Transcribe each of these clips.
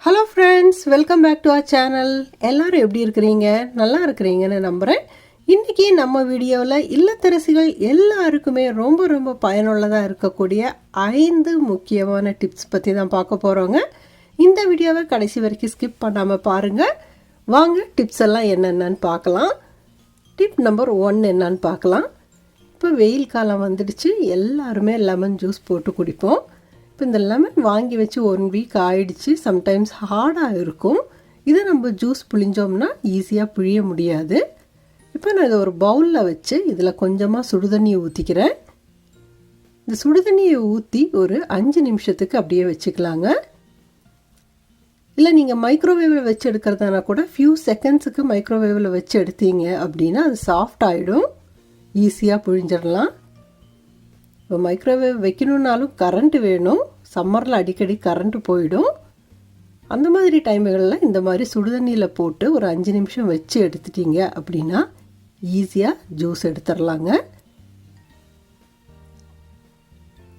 Hello friends, welcome back to our channel. எல்லோரும் எப்படி இருக்கிறீங்க? நல்லா இருக்கிறீங்கன்னு நம்புகிறேன். இன்றைக்கி நம்ம வீடியோவில் இல்லத்தரசிகள் எல்லாருக்குமே ரொம்ப ரொம்ப பயனுள்ளதாக இருக்கக்கூடிய 5 முக்கியமான டிப்ஸ் பற்றி தான் பார்க்க போகிறோங்க. இந்த வீடியோவை கடைசி வரைக்கும் ஸ்கிப் பண்ணாமல் பாருங்கள். வாங்க டிப்ஸ் எல்லாம் என்னென்னு பார்க்கலாம். டிப் நம்பர் 1 என்னன்னு பார்க்கலாம். இப்போ வெயில் காலம் வந்துடுச்சு, எல்லாருமே லெமன் ஜூஸ் போட்டு குடிப்போம். இப்போ இந்த லெமன் வாங்கி வச்சு 1 வீக் ஆயிடுச்சு. சம்டைம்ஸ் ஹார்டாக இருக்கும். இதை நம்ம ஜூஸ் புழிஞ்சோம்னா ஈஸியாக புழிய முடியாது. இப்போ நான் இதை ஒரு பவுலில் வச்சு இதில் கொஞ்சமாக சுடுதண்ணியை ஊற்றிக்கிறேன். இந்த சுடுதண்ணியை ஊற்றி ஒரு 5 நிமிஷத்துக்கு அப்படியே வச்சுக்கலாங்க. இல்லை நீங்கள் மைக்ரோவேவில் வச்சு எடுக்கிறதானா கூட ஃபியூ செகண்ட்ஸுக்கு மைக்ரோவேவில் வச்சு எடுத்தீங்க அப்படின்னா அது சாஃப்ட் ஆகிடும், ஈஸியாக புழிஞ்சிடலாம். இப்போ மைக்ரோவேவ் வைக்கணுன்னாலும் கரண்ட்டு வேணும். சம்மரில் அடிக்கடி கரண்ட்டு போயிடும். அந்த மாதிரி டைமுகளில் இந்த மாதிரி சுடுதண்ணியில் போட்டு ஒரு 5 நிமிஷம் வச்சு எடுத்துட்டீங்க அப்படின்னா ஈஸியாக ஜூஸ் எடுத்துடலாங்க.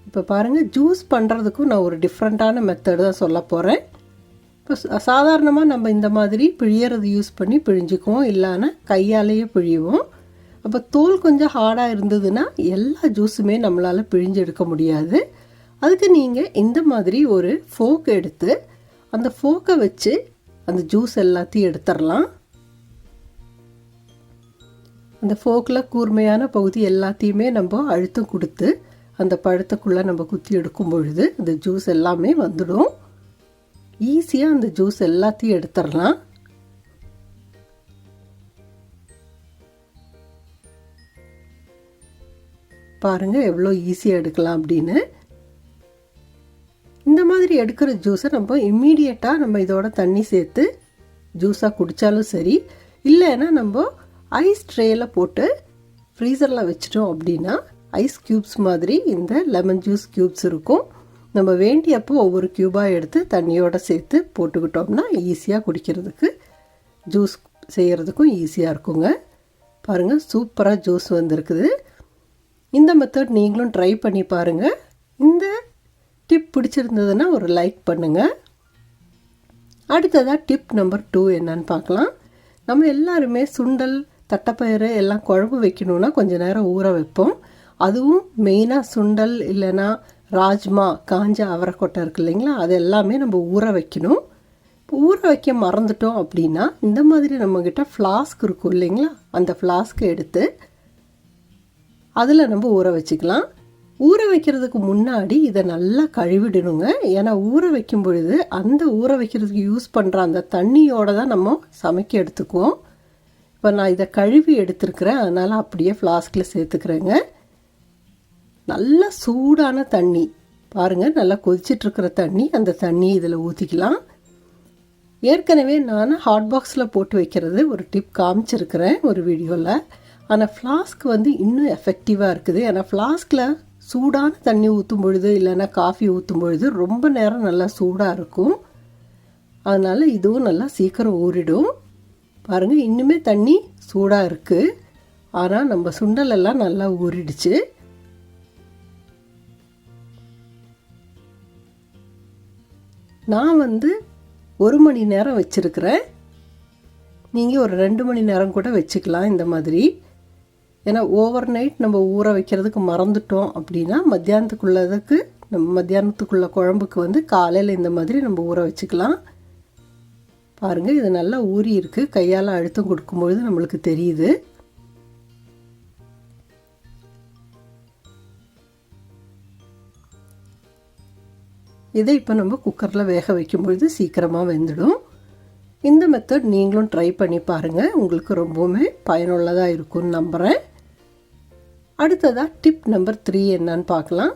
இப்போ பாருங்கள், ஜூஸ் பண்ணுறதுக்கும் நான் ஒரு டிஃப்ரெண்ட்டான மெத்தடு தான் சொல்ல போகிறேன். இப்போ சாதாரணமாக நம்ம இந்த மாதிரி பிழியறது யூஸ் பண்ணி பிழிஞ்சிக்குவோம், இல்லைன்னா கையாலேயே பிழிவோம். அப்போ தோல் கொஞ்சம் ஹார்டாக இருந்ததுன்னா எல்லா ஜூஸுமே நம்மளால் பிழிஞ்சு எடுக்க முடியாது. அதுக்கு நீங்கள் இந்த மாதிரி ஒரு ஃபோக் எடுத்து அந்த ஃபோக்கை வச்சு அந்த ஜூஸ் எல்லாத்தையும் எடுத்துடலாம். அந்த ஃபோக்கில் கூர்மையான பகுதி எல்லாத்தையுமே நம்ம அழுத்தம் கொடுத்து அந்த பழத்துக்குள்ளே நம்ம குத்தி எடுக்கும் பொழுது அந்த ஜூஸ் எல்லாமே வந்துடும். ஈஸியாக அந்த ஜூஸ் எல்லாத்தையும் எடுத்துடலாம். பாருங்கள் எவ்வளோ ஈஸியாக எடுக்கலாம் அப்படின்னு. இந்த மாதிரி எடுக்கிற ஜூஸை நம்ம இம்மீடியட்டாக நம்ம இதோட தண்ணி சேர்த்து ஜூஸாக குடித்தாலும் சரி, இல்லைன்னா நம்ம ஐஸ் ட்ரேயில் போட்டு ஃப்ரீசரில் வச்சிட்டோம் அப்படின்னா ஐஸ் க்யூப்ஸ் மாதிரி இந்த லெமன் ஜூஸ் க்யூப்ஸ் இருக்கும். நம்ம வேண்டியப்போ ஒவ்வொரு க்யூபாக எடுத்து தண்ணியோடு சேர்த்து போட்டுக்கிட்டோம்னா ஈஸியாக குடிக்கிறதுக்கு, ஜூஸ் செய்கிறதுக்கும் ஈஸியாக இருக்குங்க. பாருங்கள், சூப்பராக ஜூஸ் வந்திருக்குது. இந்த மெத்தட் நீங்களும் ட்ரை பண்ணி பாருங்கள். இந்த டிப் பிடிச்சிருந்ததுன்னா ஒரு லைக் பண்ணுங்கள். அடுத்ததாக டிப் நம்பர் 2 என்னன்னு பார்க்கலாம். நம்ம எல்லாருமே சுண்டல், தட்டைப்பயிறு எல்லாம் குழம்பு வைக்கணுன்னா கொஞ்சம் நேரம் ஊற வைப்போம். அதுவும் மெயினாக சுண்டல் இல்லைன்னா ராஜ்மா, காஞ்ச அவரைக்கொட்டை இருக்குது இல்லைங்களா, அது எல்லாமே நம்ம ஊற வைக்கணும். இப்போ ஊற வைக்க மறந்துட்டோம் அப்படின்னா இந்த மாதிரி நம்மக்கிட்ட ஃப்ளாஸ்க் இருக்கும் இல்லைங்களா, அந்த ஃப்ளாஸ்க்கை எடுத்து அதில் நம்ம ஊற வச்சுக்கலாம். ஊற வைக்கிறதுக்கு முன்னாடி இதை நல்லா கழுவிடணுங்க. ஏன்னா ஊற வைக்கும் பொழுது அந்த ஊற வைக்கிறதுக்கு யூஸ் பண்ணுற அந்த தண்ணியோடு தான் நம்ம சமைக்க எடுத்துக்குவோம். இப்போ நான் இதை கழுவி எடுத்துருக்கிறேன், அதனால் அப்படியே ஃப்ளாஸ்கில் சேர்த்துக்கிறேங்க. நல்லா சூடான தண்ணி பாருங்கள், நல்லா கொதிச்சிட்ருக்கிற தண்ணி, அந்த தண்ணி இதில் ஊற்றிக்கலாம். ஏற்கனவே நான் ஹாட் பாக்ஸில் போட்டு வைக்கிறது ஒரு டிப் காமிச்சிருக்கிறேன் ஒரு வீடியோவில். ஆனால் ஃப்ளாஸ்க் வந்து இன்னும் எஃபெக்டிவாக இருக்குது. ஏன்னா ஃப்ளாஸ்கில் சூடான தண்ணி ஊற்றும் பொழுது இல்லைன்னா காஃபி ஊற்றும் பொழுது ரொம்ப நேரம் நல்லா சூடாக இருக்கும். அதனால் இதுவும் நல்லா சீக்கிரம் ஊறிடும். பாருங்கள், இன்னுமே தண்ணி சூடாக இருக்குது. ஆனால் நம்ம சுண்டலெல்லாம் நல்லா ஊறிடுச்சு. நான் வந்து 1 மணி நேரம் வச்சுருக்கிறேன். நீங்கள் ஒரு 2 மணி நேரம் கூட வச்சுக்கலாம் இந்த மாதிரி. ஏன்னா ஓவர் நைட் நம்ம ஊற வைக்கிறதுக்கு மறந்துட்டோம் அப்படின்னா மத்தியானத்துக்குள்ள குழம்புக்கு வந்து காலையில் இந்த மாதிரி நம்ம ஊற வச்சுக்கலாம். பாருங்கள், இது நல்லா ஊறி இருக்குது. கையால் அழுத்தம் கொடுக்கும்பொழுது நம்மளுக்கு தெரியுது. இதை இப்போ நம்ம குக்கரில் வேக வைக்கும்பொழுது சீக்கிரமாக வெந்துடும். இந்த மெத்தட் நீங்களும் ட்ரை பண்ணி பாருங்கள், உங்களுக்கு ரொம்பவுமே பயனுள்ளதாக இருக்கும்னு நம்புகிறேன். அடுத்ததாக டிப் நம்பர் 3 என்னன்னு பார்க்கலாம்.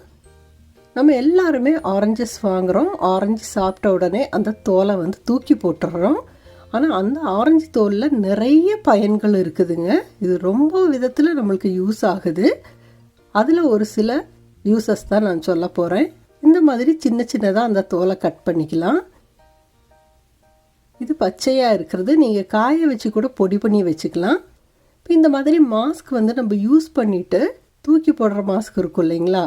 நம்ம எல்லாருமே ஆரஞ்சஸ் வாங்குகிறோம். ஆரஞ்சு சாப்பிட்ட உடனே அந்த தோலை வந்து தூக்கி போட்டுடுறோம். ஆனால் அந்த ஆரஞ்சு தோலில் நிறைய பயன்கள் இருக்குதுங்க. இது ரொம்ப விதத்தில் நம்மளுக்கு யூஸ் ஆகுது. அதில் ஒரு சில யூசஸ் தான் நான் சொல்ல போகிறேன். இந்த மாதிரி சின்ன சின்னதாக அந்த தோலை கட் பண்ணிக்கலாம். இது பச்சையாக இருக்கிறது நீங்கள் காய வச்சு கூட பொடி பண்ணி வச்சுக்கலாம். இப்போ இந்த மாதிரி மாஸ்க் வந்து நம்ம யூஸ் பண்ணிவிட்டு தூக்கி போடுற மாஸ்க் இருக்கும் இல்லைங்களா,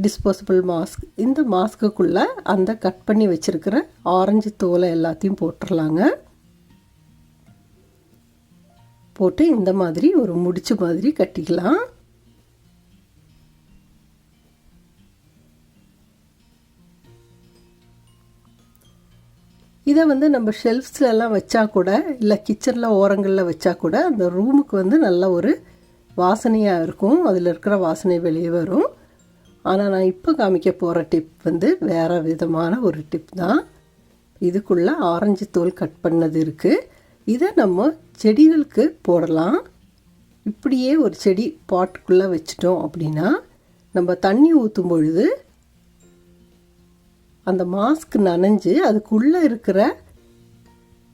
டிஸ்போசபிள் மாஸ்க். இந்த மாஸ்க்குள்ளே அந்த கட் பண்ணி வச்சுருக்கிற ஆரஞ்சு தோலை எல்லாத்தையும் போட்டுடலாங்க. போட்டு இந்த மாதிரி ஒரு முடிச்சு மாதிரி கட்டிக்கலாம். இதை நம்ம ஷெல்ஃப்ஸ்லாம் வச்சா கூட, இல்லை கிச்சனில் ஓரங்களில் வச்சா கூட அந்த ரூமுக்கு நல்ல ஒரு வாசனையாக இருக்கும். அதில் இருக்கிற வாசனை வெளியே வரும். ஆனால் நான் இப்போ காமிக்க போகிற டிப் வேறு விதமான ஒரு டிப் தான். இதுக்குள்ளே ஆரஞ்சு தோல் கட் பண்ணது இருக்குது. இதை நம்ம செடிகளுக்கு போடலாம். இப்படியே ஒரு செடி பாட்டுக்குள்ளே வச்சிட்டோம் அப்படின்னா நம்ம தண்ணி ஊற்றும் பொழுது அந்த மாஸ்க் நனைஞ்சு அதுக்குள்ளே இருக்கிற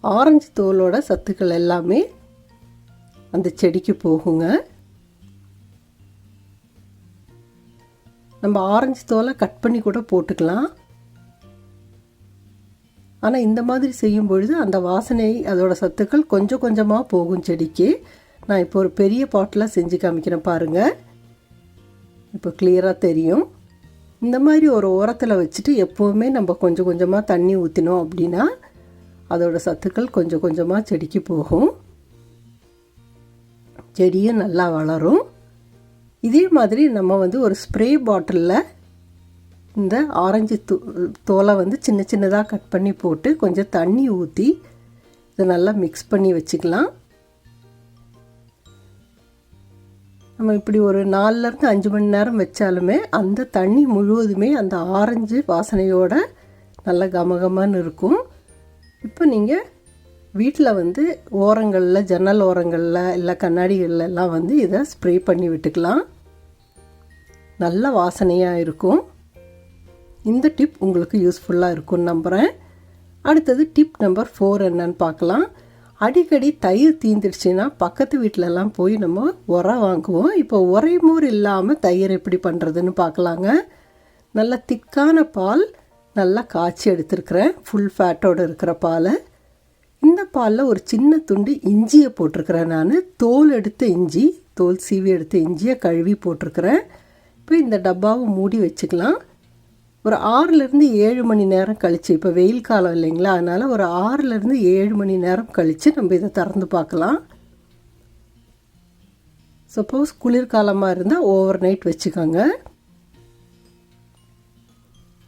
ஆரஞ்சு தோலோட சத்துக்கள் எல்லாமே அந்த செடிக்கு போகுங்க. நம்ம ஆரஞ்சு தோலை கட் பண்ணி கூட போட்டுக்கலாம். ஆனால் இந்த மாதிரி செய்யும் பொழுது அந்த வாசனை, அதோட சத்துக்கள் கொஞ்சம் கொஞ்சமாக போகும் செடிக்கு. நான் இப்போ ஒரு பெரிய பாட்டில் செஞ்சு காமிக்கிறேன் பாருங்கள். இப்போ கிளியராக தெரியும். இந்த மாதிரி ஒரு ஓரத்தில் வச்சுட்டு எப்போவுமே நம்ம கொஞ்சம் கொஞ்சமாக தண்ணி ஊற்றினோம் அப்படின்னா அதோட சத்துக்கள் கொஞ்சம் கொஞ்சமாக செடிக்கு போகும். செடியும் நல்லா வளரும். இதே மாதிரி நம்ம ஒரு ஸ்ப்ரே பாட்டிலில் இந்த ஆரஞ்சு தோலை சின்ன சின்னதாக கட் பண்ணி போட்டு கொஞ்சம் தண்ணி ஊற்றி இதை நல்லா மிக்ஸ் பண்ணி வச்சுக்கலாம். நம்ம இப்படி ஒரு 4லேருந்து 5 மணி நேரம் வச்சாலுமே அந்த தண்ணி முழுவதுமே அந்த ஆரஞ்சு வாசனையோட நல்ல கமகமன்னு இருக்கும். இப்போ நீங்கள் வீட்டில் ஓரங்களில், ஜன்னல் ஓரங்களில், இல்லை கண்ணாடிகள்லாம் இதை ஸ்ப்ரே பண்ணி விட்டுக்கலாம். நல்ல வாசனையாக இருக்கும். இந்த டிப் உங்களுக்கு யூஸ்ஃபுல்லாக இருக்கும்னு நம்புகிறேன். அடுத்தது டிப் நம்பர் 4 என்னன்னு பார்க்கலாம். அடிக்கடி தயிர் தீந்துடுச்சுன்னா பக்கத்து வீட்டிலலாம் போய் நம்ம உரம் வாங்குவோம். இப்போ உரைமூர் இல்லாமல் தயிர் எப்படி பண்ணுறதுன்னு பார்க்கலாங்க. நல்ல திக்கான பால் நல்லா காய்ச்சி எடுத்துருக்கிறேன், ஃபுல் ஃபேட்டோடு இருக்கிற பாலை. இந்த பாலில் ஒரு சின்ன துண்டு இஞ்சியை போட்டிருக்கிறேன். நான் தோல் எடுத்த இஞ்சி, தோல் சீவி எடுத்த இஞ்சியை கழுவி போட்டிருக்கிறேன். இப்போ இந்த டப்பாவை மூடி வச்சுக்கலாம். ஒரு 6லேருந்து 7 மணி நேரம் கழித்து, இப்போ வெயில் காலம் இல்லைங்களா, அதனால் ஒரு 6லேருந்து 7 மணி நேரம் கழித்து நம்ம இதை திறந்து பார்க்கலாம். சப்போஸ் குளிர்காலமாக இருந்தால் ஓவர் நைட் வச்சுக்கோங்க.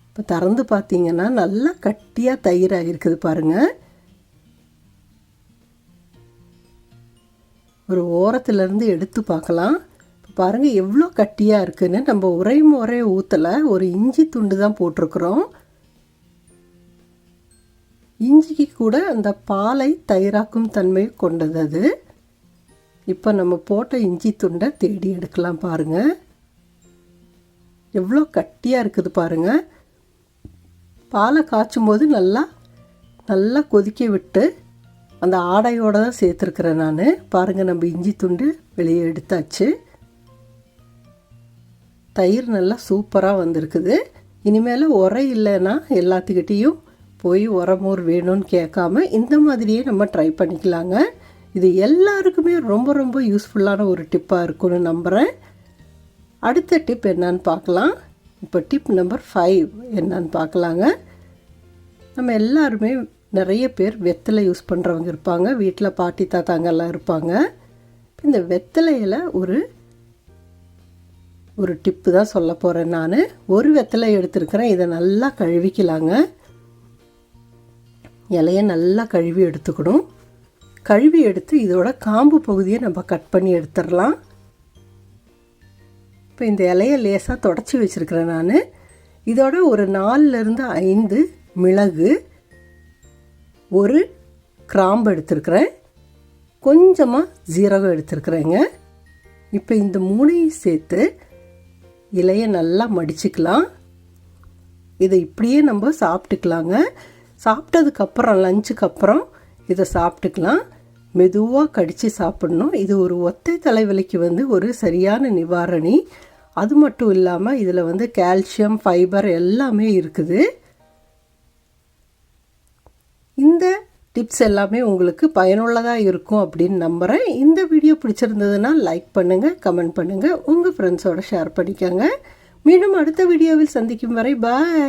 இப்போ திறந்து பார்த்தீங்கன்னா நல்லா கட்டியாக தயிராக இருக்குது பாருங்கள். ஒரு ஓரத்துலேருந்து எடுத்து பார்க்கலாம். பாருங்கள் எவ்வளோ கட்டியாக இருக்குதுன்னு. நம்ம உரைமுறை ஊற்றலை, ஒரு இஞ்சி துண்டு தான் போட்டிருக்கிறோம். இஞ்சிக்கு கூட அந்த பாலை தயிராக்கும் தன்மை கொண்டது அது. இப்போ நம்ம போட்ட இஞ்சி துண்டை தேடி எடுக்கலாம் பாருங்கள். எவ்வளோ கட்டியாக இருக்குது பாருங்கள். பாலை காய்ச்சும் போது நல்லா கொதிக்க விட்டு அந்த ஆடையோடு தான் சேர்த்துருக்குறேன் நான். பாருங்கள் நம்ம இஞ்சி துண்டு வெளியே எடுத்தாச்சு. தயிர் நல்லா சூப்பராக வந்திருக்குது. இனிமேல் உரை இல்லைன்னா எல்லாத்துக்கிட்டேயும் போய் உரமோர் வேணும்னு கேட்காம இந்த மாதிரியே நம்ம ட்ரை பண்ணிக்கலாங்க. இது எல்லாருக்குமே ரொம்ப ரொம்ப யூஸ்ஃபுல்லான ஒரு டிப்பாக இருக்கும்னு நம்புகிறேன். அடுத்த டிப் என்னன்னு பார்க்கலாம். இப்போ டிப் நம்பர் 5 என்னன்னு பார்க்கலாங்க. நம்ம எல்லாருமே நிறைய பேர் வெத்தலை யூஸ் பண்ணுறவங்க இருப்பாங்க. வீட்டில் பாட்டி தாத்தாங்கெல்லாம் இருப்பாங்க. இந்த வெத்தலையில் ஒரு டிப்பு தான் சொல்ல போகிறேன் நான். ஒரு வெத்தலை எடுத்துருக்கிறேன். இதை நல்லா கழுவிக்கலாங்க. இலையை நல்லா கழுவி எடுத்துக்கணும். கழுவி எடுத்து இதோட காம்பு பகுதியை நம்ம கட் பண்ணி எடுத்துடலாம். இப்போ இந்த இலையை லேசாக தொடச்சி வச்சுருக்கிறேன் நான். இதோட ஒரு 4லேருந்து 5 மிளகு, ஒரு கிராம்பு எடுத்துருக்கிறேன், கொஞ்சமாக ஜீரகம் எடுத்துருக்குறேங்க. இப்போ இந்த 3ஐயும் சேர்த்து இலையை நல்லா மடிச்சுக்கலாம். இதை இப்படியே நம்ம சாப்பிட்டுக்கலாங்க. சாப்பிட்டதுக்கப்புறம், லஞ்சுக்கு அப்புறம் இதை சாப்பிட்டுக்கலாம். மெதுவாக கடித்து சாப்பிடணும். இது ஒரு ஒத்தை தலைவலிக்கு ஒரு சரியான நிவாரணி. அது மட்டும் இல்லாமல் இதில் கால்சியம், ஃபைபர் எல்லாமே இருக்குது. இந்த டிப்ஸ் எல்லாமே உங்களுக்கு பயனுள்ளதாக இருக்கும் அப்படின்னு நம்புகிறேன். இந்த வீடியோ பிடிச்சிருந்ததுன்னா லைக் பண்ணுங்கள், கமெண்ட் பண்ணுங்கள், உங்கள் ஃப்ரெண்ட்ஸோட ஷேர் பண்ணிக்கோங்க. மீண்டும் அடுத்த வீடியோவில் சந்திக்கும் வரை பாய்.